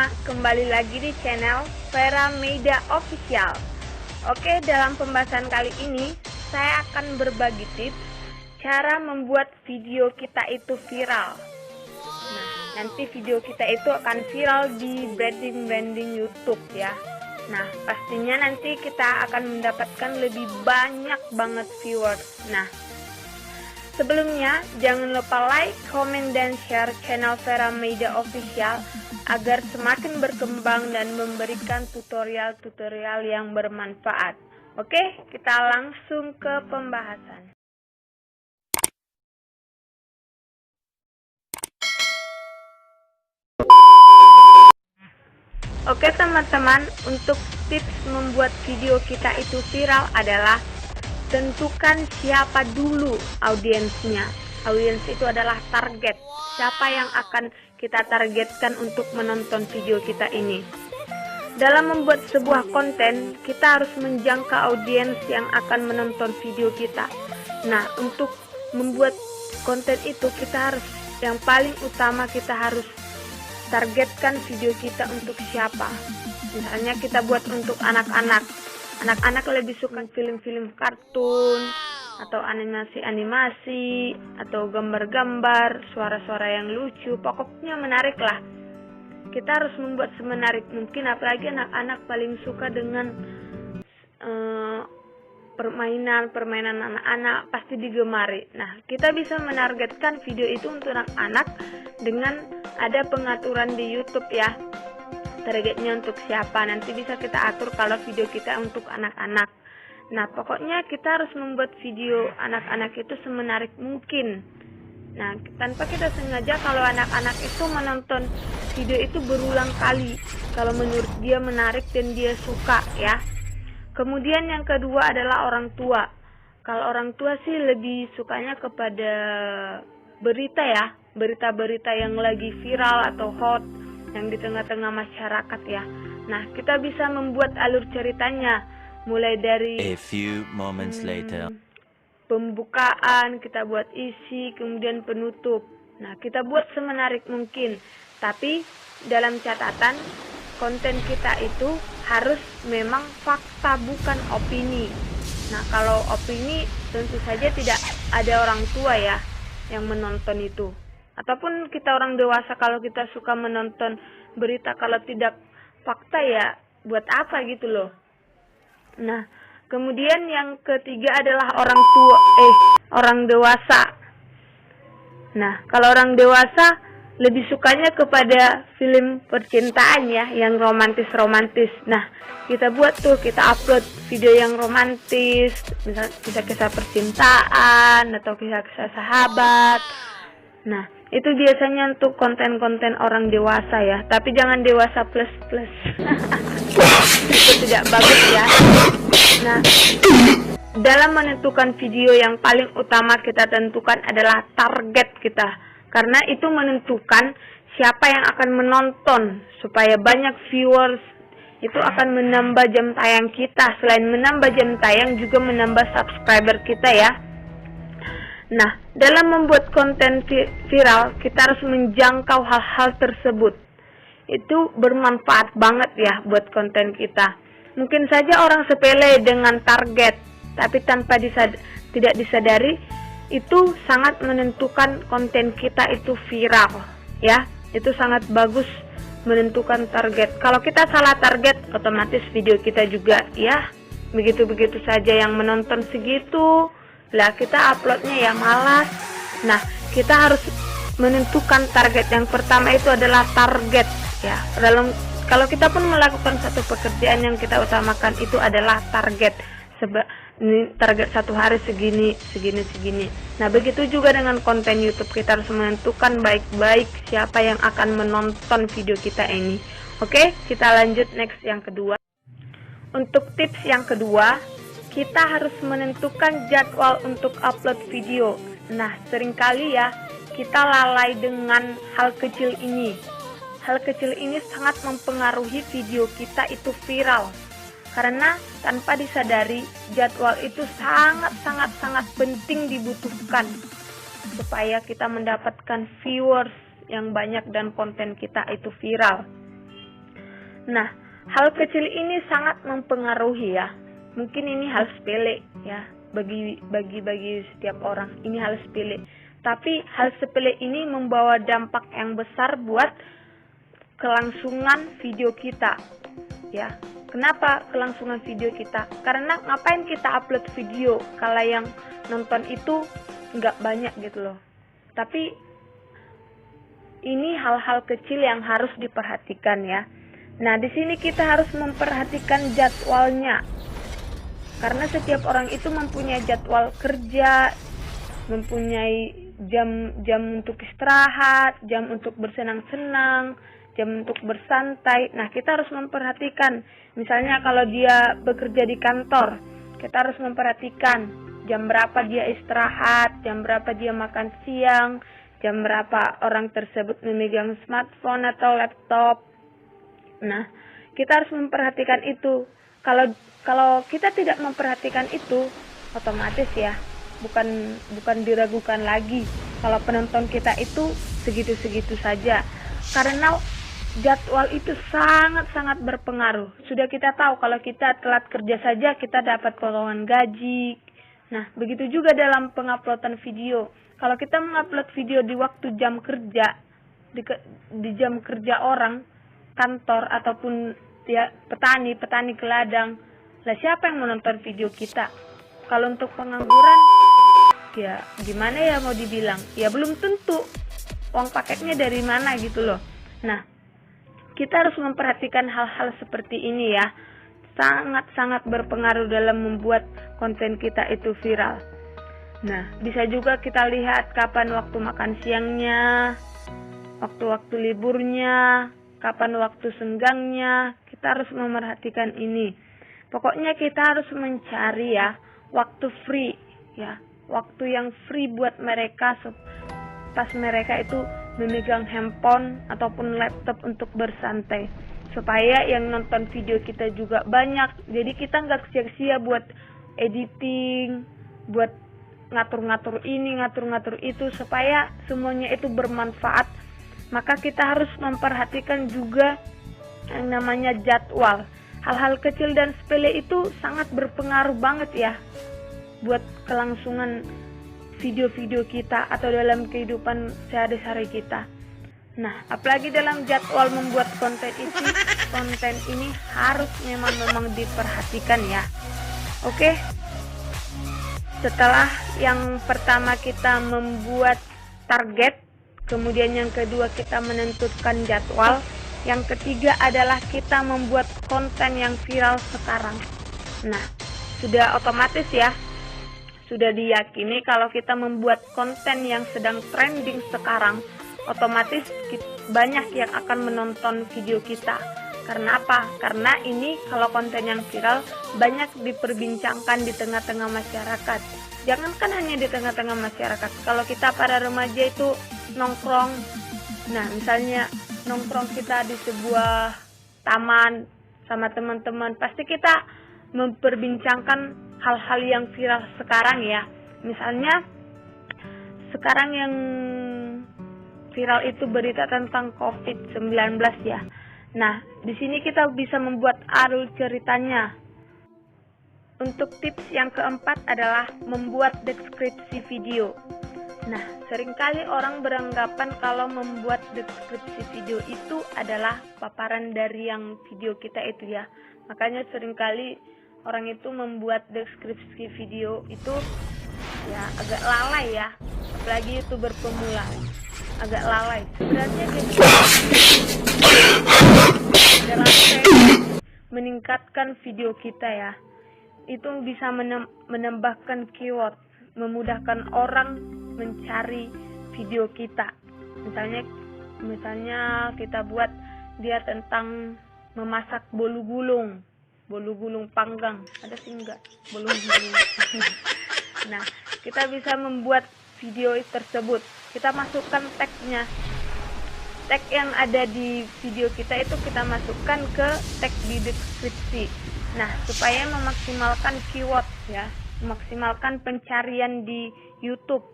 semua, kembali lagi di channel Vera Meida Official. Oke, dalam pembahasan kali ini saya akan berbagi tips cara membuat video kita itu viral. Nah, nanti video kita itu akan viral di branding YouTube ya. Nah, pastinya nanti kita akan mendapatkan lebih banyak banget viewers. Nah, sebelumnya, jangan lupa like, komen, dan share channel Vera Meida Official agar semakin berkembang dan memberikan tutorial-tutorial yang bermanfaat. Oke, kita langsung ke pembahasan. Oke teman-teman, untuk tips membuat video kita itu viral adalah tentukan siapa dulu audiensnya. Audiens itu adalah target. Siapa yang akan kita targetkan untuk menonton video kita ini. Dalam membuat sebuah konten, kita harus menjangkau audiens yang akan menonton video kita. Nah, untuk membuat konten itu kita harus, yang paling utama kita harus targetkan video kita untuk siapa. Misalnya kita buat untuk anak-anak. Anak-anak lebih suka film-film kartun atau animasi-animasi atau gambar-gambar, suara-suara yang lucu, pokoknya menarik lah. Kita harus membuat semenarik mungkin, apalagi anak-anak paling suka dengan permainan anak-anak, pasti digemari. Nah, kita bisa menargetkan video itu untuk anak-anak dengan ada pengaturan di YouTube ya. Targetnya untuk siapa, nanti bisa kita atur kalau video kita untuk anak-anak. Nah, pokoknya kita harus membuat video anak-anak itu semenarik mungkin. Nah, tanpa kita sengaja, kalau anak-anak itu menonton video itu berulang kali, kalau menurut dia menarik dan dia suka ya. Kemudian yang kedua adalah orang tua. Kalau orang tua sih lebih sukanya kepada berita ya, berita-berita yang lagi viral atau hot yang di tengah-tengah masyarakat ya. Nah, kita bisa membuat alur ceritanya mulai dari A few moments later. Pembukaan, kita buat isi, kemudian penutup. Nah, kita buat semenarik mungkin. Tapi dalam catatan, konten kita itu harus memang fakta, bukan opini. Nah, kalau opini tentu saja tidak ada orang tua ya yang menonton itu. Ataupun kita orang dewasa, kalau kita suka menonton berita kalau tidak fakta ya buat apa gitu loh. Nah, kemudian yang ketiga adalah orang dewasa. Nah, kalau orang dewasa lebih sukanya kepada film percintaan ya, yang romantis-romantis. Nah, kita buat tuh, kita upload video yang romantis, misalnya kisah-kisah percintaan atau kisah-kisah sahabat. Nah, itu biasanya untuk konten-konten orang dewasa ya, tapi jangan dewasa plus. Itu tidak bagus ya. Nah, dalam menentukan video yang paling utama kita tentukan adalah target kita, karena itu menentukan siapa yang akan menonton. Supaya banyak viewers, itu akan menambah jam tayang kita. Selain menambah jam tayang, juga menambah subscriber kita ya. Nah, dalam membuat konten viral, kita harus menjangkau hal-hal tersebut. Itu bermanfaat banget ya buat konten kita. Mungkin saja orang sepele dengan target, tapi tanpa tidak disadari, itu sangat menentukan konten kita itu viral ya. Itu sangat bagus menentukan target. Kalau kita salah target, otomatis video kita juga ya begitu-begitu saja, yang menonton segitu lah, kita uploadnya ya malas. Nah, kita harus menentukan target. Yang pertama itu adalah target ya. Kalau kita pun melakukan satu pekerjaan, yang kita utamakan itu adalah target. Ini target satu hari segini. Nah, begitu juga dengan konten YouTube, kita harus menentukan baik-baik siapa yang akan menonton video kita ini. Oke, kita lanjut next yang kedua. Untuk tips yang kedua, kita harus menentukan jadwal untuk upload video. Nah, seringkali ya kita lalai dengan hal kecil ini. Hal kecil ini sangat mempengaruhi video kita itu viral. Karena tanpa disadari, jadwal itu sangat penting dibutuhkan supaya kita mendapatkan viewers yang banyak dan konten kita itu viral. Nah, hal kecil ini sangat mempengaruhi ya. Mungkin ini hal sepele ya, bagi setiap orang ini hal sepele. Tapi hal sepele ini membawa dampak yang besar buat kelangsungan video kita. Ya, kenapa kelangsungan video kita? Karena ngapain kita upload video kalau yang nonton itu nggak banyak gitu loh. Tapi ini hal-hal kecil yang harus diperhatikan ya. Nah, di sini kita harus memperhatikan jadwalnya. Karena setiap orang itu mempunyai jadwal kerja, mempunyai jam untuk istirahat, jam untuk bersenang-senang, jam untuk bersantai. Nah, kita harus memperhatikan. Misalnya kalau dia bekerja di kantor, kita harus memperhatikan jam berapa dia istirahat, jam berapa dia makan siang, jam berapa orang tersebut memegang smartphone atau laptop. Nah, kita harus memperhatikan itu. Kalau kita tidak memperhatikan itu, otomatis ya, bukan diragukan lagi kalau penonton kita itu segitu-segitu saja. Karena jadwal itu sangat-sangat berpengaruh. Sudah kita tahu kalau kita telat kerja saja kita dapat potongan gaji. Nah, begitu juga dalam penguploadan video. Kalau kita mengupload video di waktu jam kerja, di jam kerja orang, kantor, ataupun ya petani ke ladang, lah siapa yang menonton video kita? Kalau untuk pengangguran, ya gimana ya mau dibilang? Ya belum tentu. Uang paketnya dari mana gitu loh. Nah, kita harus memperhatikan hal-hal seperti ini ya. Sangat-sangat berpengaruh dalam membuat konten kita itu viral. Nah, bisa juga kita lihat kapan waktu makan siangnya, waktu-waktu liburnya, kapan waktu senggangnya. Kita harus memerhatikan ini. Pokoknya kita harus mencari ya waktu free ya, waktu yang free buat mereka pas mereka itu memegang handphone ataupun laptop untuk bersantai, supaya yang nonton video kita juga banyak. Jadi kita nggak sia-sia buat editing, buat ngatur-ngatur ini, ngatur-ngatur itu, supaya semuanya itu bermanfaat. Maka kita harus memperhatikan juga yang namanya jadwal. Hal-hal kecil dan sepele itu sangat berpengaruh banget ya buat kelangsungan video-video kita atau dalam kehidupan sehari-hari kita. Nah, apalagi dalam jadwal membuat konten ini harus memang diperhatikan ya. Oke. Setelah yang pertama kita membuat target, kemudian yang kedua kita menentukan jadwal, yang ketiga adalah kita membuat konten yang viral sekarang. Nah, sudah otomatis ya, sudah diyakini kalau kita membuat konten yang sedang trending sekarang, otomatis banyak yang akan menonton video kita. Karena apa? Karena ini kalau konten yang viral banyak diperbincangkan di tengah-tengah masyarakat. Jangankan hanya di tengah-tengah masyarakat, kalau kita para remaja itu nongkrong, nah misalnya nongkrong kita di sebuah taman sama teman-teman, pasti kita memperbincangkan hal-hal yang viral sekarang ya. Misalnya sekarang yang viral itu berita tentang COVID-19 ya. Nah, di sini kita bisa membuat alur ceritanya. Untuk tips yang keempat adalah membuat deskripsi video. Nah, seringkali orang beranggapan kalau membuat deskripsi video itu adalah paparan dari yang video kita itu ya. Makanya seringkali orang itu membuat deskripsi video itu ya agak lalai ya. Apalagi YouTuber pemula. Agak lalai. Sebenarnya dalam meningkatkan video kita ya, itu bisa menambahkan keyword, memudahkan orang mencari video kita. Misalnya kita buat dia tentang memasak bolu gulung panggang, ada sih enggak bolu gulung. Nah, kita bisa membuat video tersebut, kita masukkan tagnya. Tag yang ada di video kita itu kita masukkan ke tag di deskripsi. Nah, supaya memaksimalkan keyword ya, memaksimalkan pencarian di YouTube.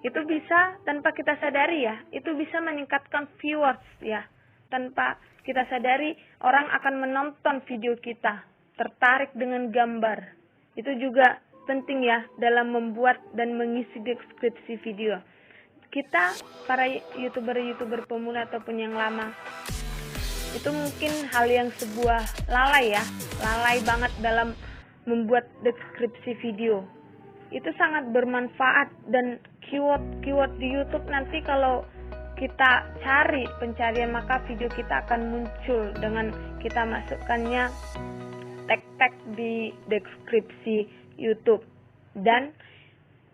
Itu bisa tanpa kita sadari ya, itu bisa meningkatkan viewers ya. Tanpa kita sadari orang akan menonton video kita, tertarik dengan gambar. Itu juga penting ya dalam membuat dan mengisi deskripsi video. Kita para YouTuber pemula ataupun yang lama, itu mungkin hal yang sebuah lalai ya, lalai banget dalam membuat deskripsi video. Itu sangat bermanfaat, dan keyword di YouTube nanti kalau kita cari pencarian maka video kita akan muncul dengan kita masukkannya tag-tag di deskripsi YouTube, dan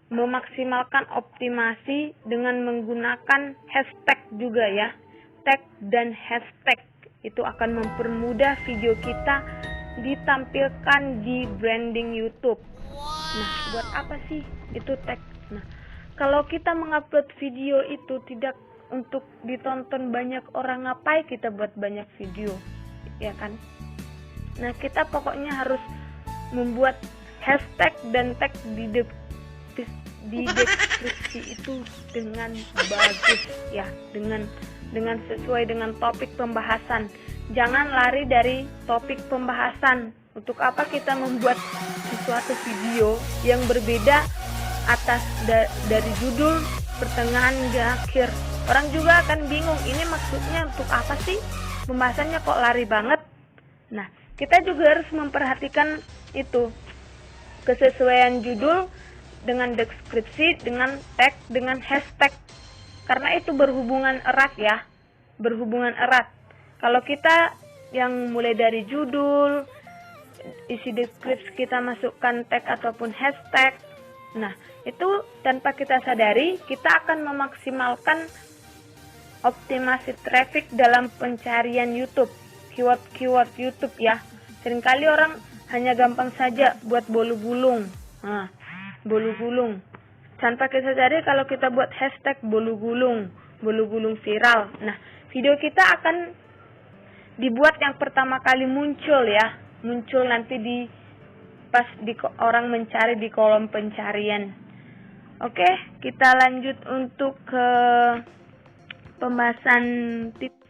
memaksimalkan optimasi dengan menggunakan hashtag juga ya. Tag dan hashtag itu akan mempermudah video kita ditampilkan di branding YouTube. Nah, buat apa sih itu tag? Nah, kalau kita mengupload video itu tidak untuk ditonton banyak orang, ngapain kita buat banyak video, ya kan? Nah, kita pokoknya harus membuat hashtag dan tag di deskripsi itu dengan bagus ya, dengan sesuai dengan topik pembahasan. Jangan lari dari topik pembahasan. Untuk apa kita membuat sesuatu video yang berbeda atas dari judul, pertengahan hingga akhir? Orang juga akan bingung, ini maksudnya untuk apa sih? Pembahasannya kok lari banget? Nah, kita juga harus memperhatikan itu, kesesuaian judul dengan deskripsi, dengan tag, dengan hashtag. Karena itu berhubungan erat ya, berhubungan erat. Kalau kita yang mulai dari judul, isi deskripsi kita masukkan tag ataupun hashtag, nah itu tanpa kita sadari kita akan memaksimalkan optimasi traffic dalam pencarian YouTube, keyword YouTube ya. Seringkali orang hanya gampang saja buat bolu gulung. Nah, bolu gulung. Tanpa kita sadari kalau kita buat hashtag bolu gulung viral. Nah, video kita akan dibuat yang pertama kali muncul ya. Muncul nanti pas orang mencari di kolom pencarian. Oke, kita lanjut untuk ke pembahasan tips.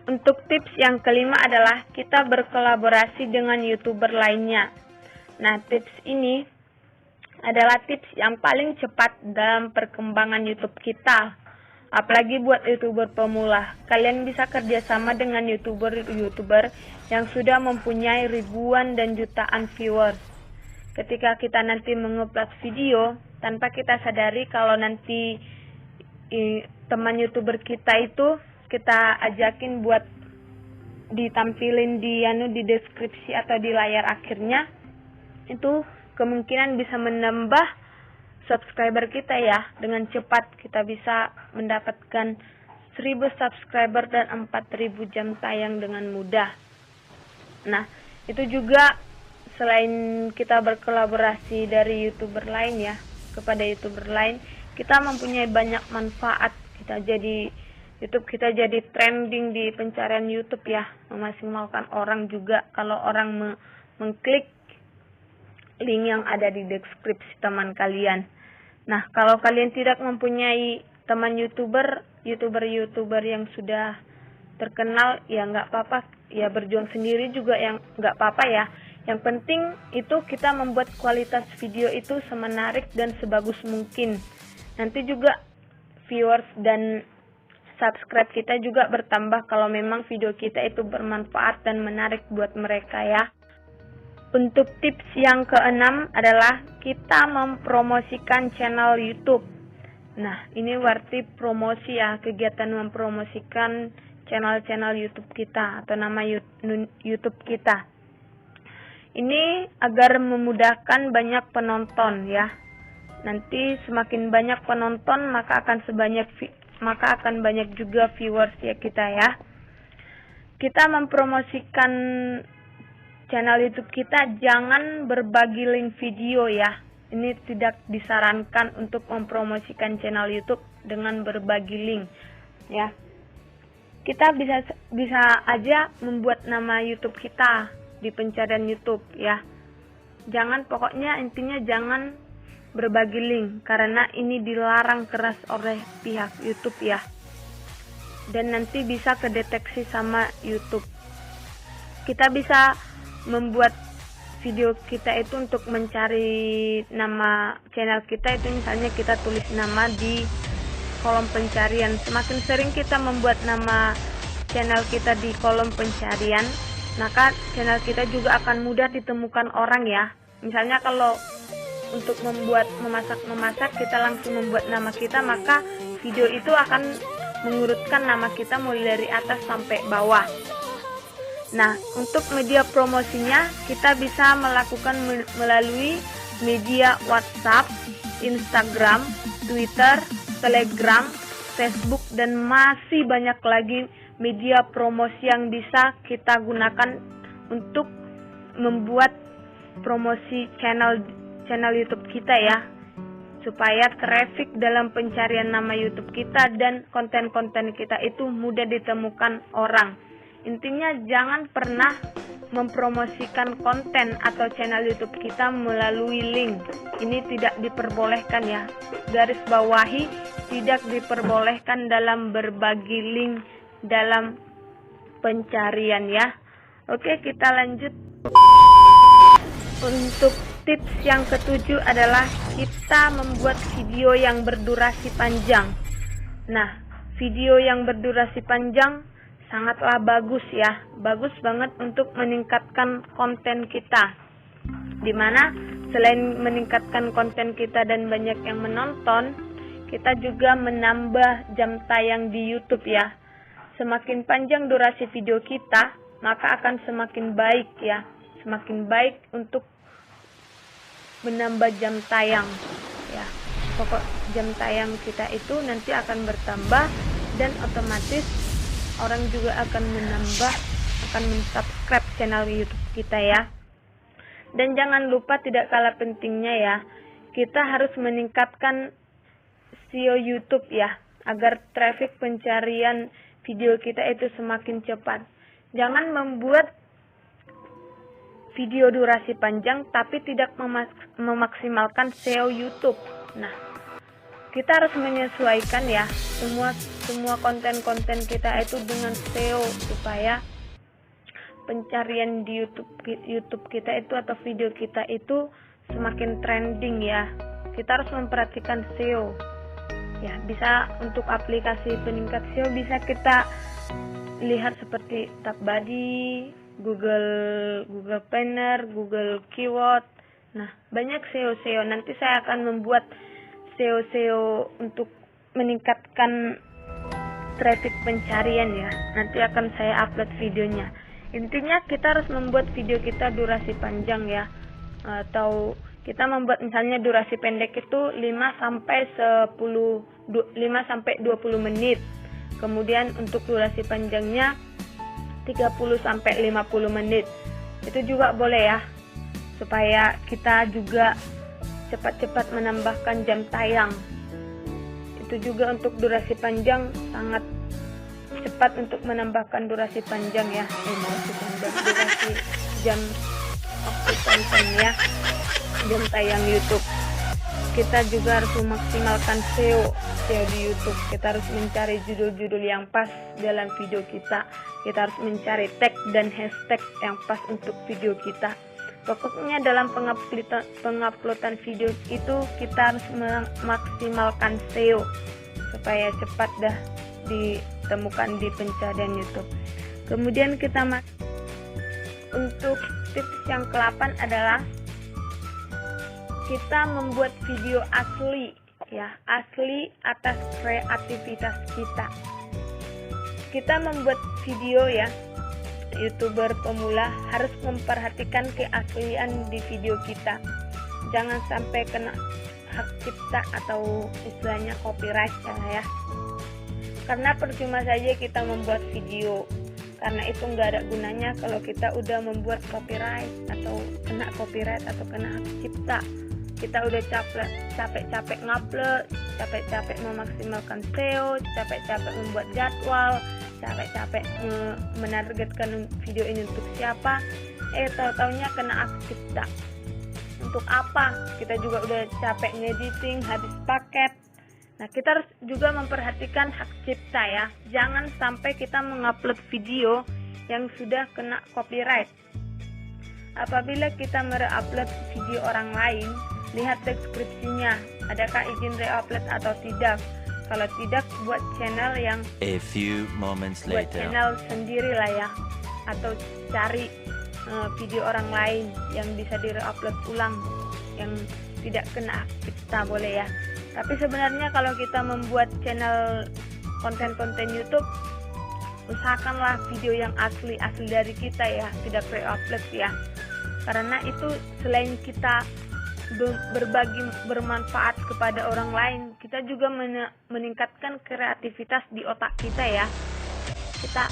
Untuk tips yang kelima adalah kita berkolaborasi dengan YouTuber lainnya. Nah, tips ini adalah tips yang paling cepat dalam perkembangan YouTube kita. Apalagi buat YouTuber pemula. Kalian bisa kerjasama dengan YouTuber yang sudah mempunyai ribuan dan jutaan viewers. Ketika kita nanti mengupload video, tanpa kita sadari kalau nanti teman YouTuber kita itu kita ajakin buat ditampilin di deskripsi atau di layar akhirnya, itu kemungkinan bisa menambah subscriber kita ya. Dengan cepat kita bisa mendapatkan 1000 subscriber dan 4000 jam tayang dengan mudah. Nah, itu juga selain kita berkolaborasi dari YouTuber lain ya, kepada YouTuber lain, kita mempunyai banyak manfaat. YouTube kita jadi trending di pencarian YouTube ya, memaksimalkan orang juga kalau orang mengklik link yang ada di deskripsi teman kalian. Nah, kalau kalian tidak mempunyai teman YouTuber yang sudah terkenal, ya nggak apa-apa, ya berjuang sendiri juga yang nggak apa-apa ya. Yang penting itu kita membuat kualitas video itu semenarik dan sebagus mungkin. Nanti juga viewers dan subscribe kita juga bertambah kalau memang video kita itu bermanfaat dan menarik buat mereka ya. Untuk tips yang keenam adalah kita mempromosikan channel YouTube. Nah, ini berarti promosi ya, kegiatan mempromosikan channel-channel YouTube kita atau nama YouTube kita. Ini agar memudahkan banyak penonton ya. Nanti semakin banyak penonton maka akan banyak juga viewers ya kita ya. Kita mempromosikan channel YouTube kita, jangan berbagi link video ya. Ini tidak disarankan untuk mempromosikan channel YouTube dengan berbagi link ya. Kita bisa aja membuat nama YouTube kita di pencarian YouTube ya. Pokoknya intinya jangan berbagi link karena ini dilarang keras oleh pihak YouTube ya. dan nanti bisa kedeteksi sama YouTube. Kita bisa membuat video kita itu untuk mencari nama channel kita itu, misalnya kita tulis nama di kolom pencarian. Semakin sering kita membuat nama channel kita di kolom pencarian, maka channel kita juga akan mudah ditemukan orang ya. Misalnya kalau untuk memasak kita langsung membuat nama kita, maka video itu akan mengurutkan nama kita mulai dari atas sampai bawah. Nah, untuk media promosinya kita bisa melakukan melalui media WhatsApp, Instagram, Twitter, Telegram, Facebook, dan masih banyak lagi media promosi yang bisa kita gunakan untuk membuat promosi channel YouTube kita ya, supaya traffic dalam pencarian nama YouTube kita dan konten-konten kita itu mudah ditemukan orang. Intinya jangan pernah mempromosikan konten atau channel YouTube kita melalui link. Ini tidak diperbolehkan ya. Garis bawahi, tidak diperbolehkan dalam berbagi link dalam pencarian ya. Oke, kita lanjut. Untuk tips yang ketujuh adalah kita membuat video yang berdurasi panjang. Nah, video yang berdurasi panjang sangatlah bagus ya, bagus banget untuk meningkatkan konten kita. Dimana selain meningkatkan konten kita dan banyak yang menonton, kita juga menambah jam tayang di YouTube ya. Semakin panjang durasi video kita, maka akan semakin baik ya, semakin baik untuk menambah jam tayang ya. Pokok jam tayang kita itu nanti akan bertambah dan otomatis orang juga akan mensubscribe channel YouTube kita ya. Dan jangan lupa, tidak kalah pentingnya ya, kita harus meningkatkan SEO YouTube ya, agar traffic pencarian video kita itu semakin cepat. Jangan membuat video durasi panjang tapi tidak memaksimalkan SEO YouTube. Nah, kita harus menyesuaikan ya semua konten-konten kita itu dengan SEO supaya pencarian di YouTube kita itu atau video kita itu semakin trending ya. Kita harus memperhatikan SEO. Ya, bisa untuk aplikasi peningkat SEO bisa kita lihat seperti TagBuddy, Google Planner, Google Keyword. Nah, banyak SEO. Nanti saya akan membuat SEO untuk meningkatkan traffic pencarian ya. Nanti akan saya upload videonya. Intinya kita harus membuat video kita durasi panjang ya. Atau kita membuat misalnya durasi pendek itu 5 sampai 20 menit. Kemudian untuk durasi panjangnya 30 sampai 50 menit. Itu juga boleh ya, supaya kita juga cepat-cepat menambahkan jam tayang. Itu juga untuk durasi panjang sangat cepat untuk menambahkan durasi panjang ya. Durasi jam konten ya, jam tayang YouTube. Kita juga harus memaksimalkan SEO di YouTube. Kita harus mencari judul-judul yang pas dalam video kita. Kita harus mencari tag dan hashtag yang pas untuk video kita. Pokoknya dalam penguploadan video itu kita harus memaksimalkan SEO supaya cepat dah ditemukan di pencarian YouTube. Kemudian kita untuk tips yang ke-8 adalah kita membuat video asli ya, asli atas kreativitas kita. Kita membuat video ya, YouTuber pemula harus memperhatikan keaslian di video kita. Jangan sampai kena hak cipta atau istilahnya copyright ya. Karena percuma saja kita membuat video, karena itu nggak ada gunanya kalau kita udah membuat copyright atau kena copyright atau kena hak cipta. Kita udah capek-capek ngupload, capek-capek memaksimalkan SEO, capek-capek membuat jadwal, capek-capek menargetkan video ini untuk siapa, tahu-taunya kena hak cipta. Untuk apa? Kita juga udah capek ngediting, habis paket, Nah, kita harus juga memperhatikan hak cipta ya. Jangan sampai kita mengupload video yang sudah kena copyright. Apabila kita mereupload video orang lain, lihat deskripsinya, adakah izin reupload atau tidak. Kalau tidak, buat channel yang A few moments buat later. channel sendiri lah ya, atau cari video orang lain yang bisa direupload ulang, yang tidak kena hak cipta, boleh ya. Tapi sebenarnya kalau kita membuat channel konten-konten YouTube, usahakanlah video yang asli dari kita ya, tidak reupload ya. Karena itu selain kita berbagi bermanfaat kepada orang lain, kita juga meningkatkan kreativitas di otak kita ya. Kita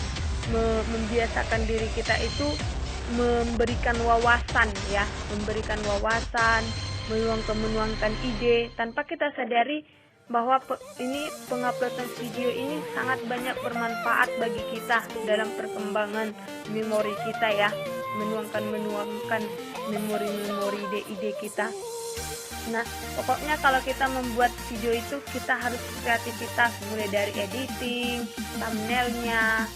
membiasakan diri kita itu memberikan wawasan ya, menuangkan ide tanpa kita sadari bahwa ini penguploadan video ini sangat banyak bermanfaat bagi kita dalam perkembangan memori kita ya, menuangkan memori ide kita. Nah, pokoknya kalau kita membuat video itu kita harus kreativitas, mulai dari editing, thumbnailnya,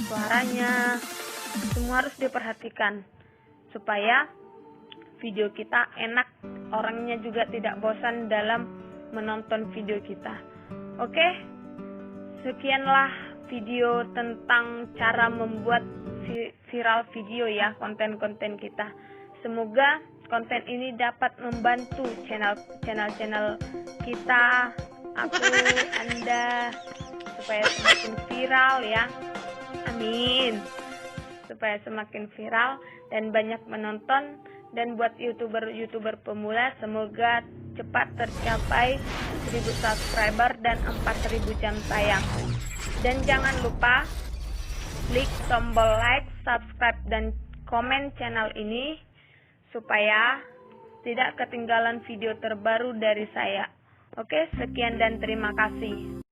suaranya, semua harus diperhatikan supaya video kita enak, orangnya juga tidak bosan dalam menonton video kita. Oke, sekianlah video tentang cara membuat viral video ya, konten-konten kita. Semoga konten ini dapat membantu channel kita, aku, Anda, supaya semakin viral ya. Amin. Supaya semakin viral dan banyak menonton. Dan buat youtuber pemula, semoga cepat tercapai 1000 subscriber dan 4000 jam tayang. Dan jangan lupa klik tombol like, subscribe, dan komen channel ini supaya tidak ketinggalan video terbaru dari saya. Oke, sekian dan terima kasih.